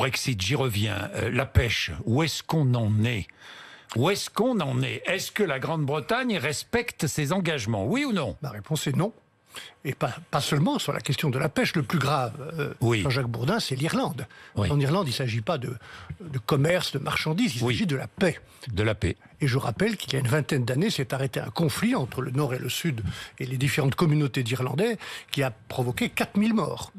Brexit, j'y reviens. La pêche, où est-ce qu'on en est? Où est-ce qu'on en est? Est-ce que la Grande-Bretagne respecte ses engagements? Oui ou non? Ma réponse est non. Et pas seulement sur la question de la pêche. Le plus grave, Oui. Jean-Jacques Bourdin, c'est l'Irlande. Oui. En Irlande, il ne s'agit pas de commerce, de marchandises, il Oui. s'agit de la paix. De la paix. Et je rappelle qu'il y a une vingtaine d'années s'est arrêté un conflit entre le Nord et le Sud et les différentes communautés d'Irlandais qui a provoqué 4000 morts.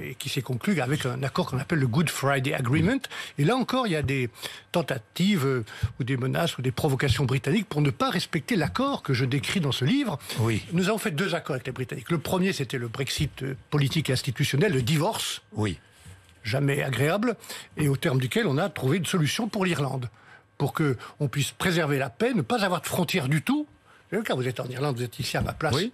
Et qui s'est conclu avec un accord qu'on appelle le Good Friday Agreement. Et là encore, il y a des tentatives ou des menaces ou des provocations britanniques pour ne pas respecter l'accord que je décris dans ce livre. Oui. Nous avons fait 2 accords avec les Britanniques. Le premier, c'était le Brexit politique et institutionnel, le divorce, Oui. jamais agréable, et au terme duquel on a trouvé une solution pour l'Irlande, pour qu'on puisse préserver la paix, ne pas avoir de frontières du tout. Quand vous êtes en Irlande, vous êtes ici à ma place, Oui.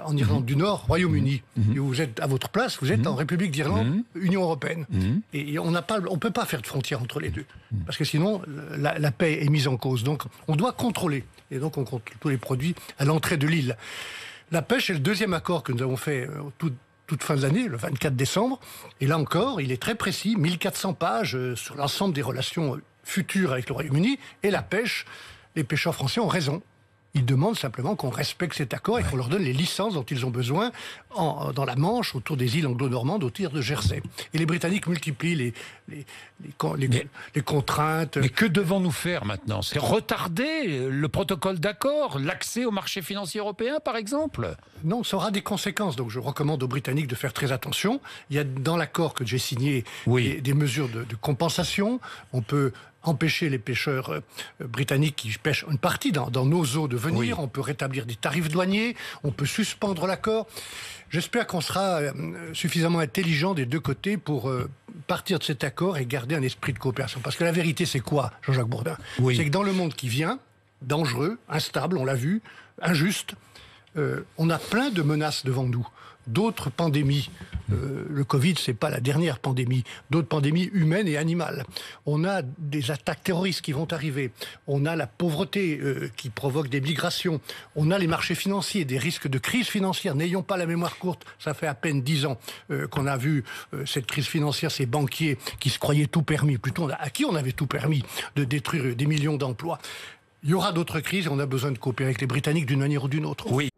En Irlande du Nord, Royaume-Uni, et vous êtes à votre place, vous êtes en République d'Irlande, Union européenne. Et on ne peut pas faire de frontière entre les deux, parce que sinon la paix est mise en cause. Donc on doit contrôler, et donc on contrôle tous les produits à l'entrée de l'île. La pêche est le deuxième accord que nous avons fait toute fin de l'année, le 24 décembre, et là encore, il est très précis, 1400 pages sur l'ensemble des relations futures avec le Royaume-Uni, et la pêche, les pêcheurs français ont raison. Ils demandent simplement qu'on respecte cet accord et qu'on leur donne les licences dont ils ont besoin dans la Manche, autour des îles anglo-normandes, autour de Jersey. Et les Britanniques multiplient les contraintes. Mais que devons-nous faire maintenant? C'est retarder le protocole d'accord, l'accès au marché financier européen, par exemple? Non, ça aura des conséquences. Donc je recommande aux Britanniques de faire très attention. Il y a dans l'accord que j'ai signé des mesures de compensation. On peut empêcher les pêcheurs britanniques qui pêchent une partie dans nos eaux de venir. Oui. On peut rétablir des tarifs douaniers. On peut suspendre l'accord. J'espère qu'on sera suffisamment intelligent des deux côtés pour partir de cet accord et garder un esprit de coopération. Parce que la vérité, c'est quoi, Jean-Jacques Bourdin? C'est que dans le monde qui vient, dangereux, instable, on l'a vu, injuste, on a plein de menaces devant nous. D'autres pandémies, le Covid, c'est pas la dernière pandémie, d'autres pandémies humaines et animales. On a des attaques terroristes qui vont arriver, on a la pauvreté qui provoque des migrations, on a les marchés financiers, des risques de crise financière. N'ayons pas la mémoire courte, ça fait à peine 10 ans qu'on a vu cette crise financière, ces banquiers qui se croyaient tout permis, plutôt à qui on avait tout permis de détruire des millions d'emplois. Il y aura d'autres crises et on a besoin de coopérer avec les Britanniques d'une manière ou d'une autre. Oui.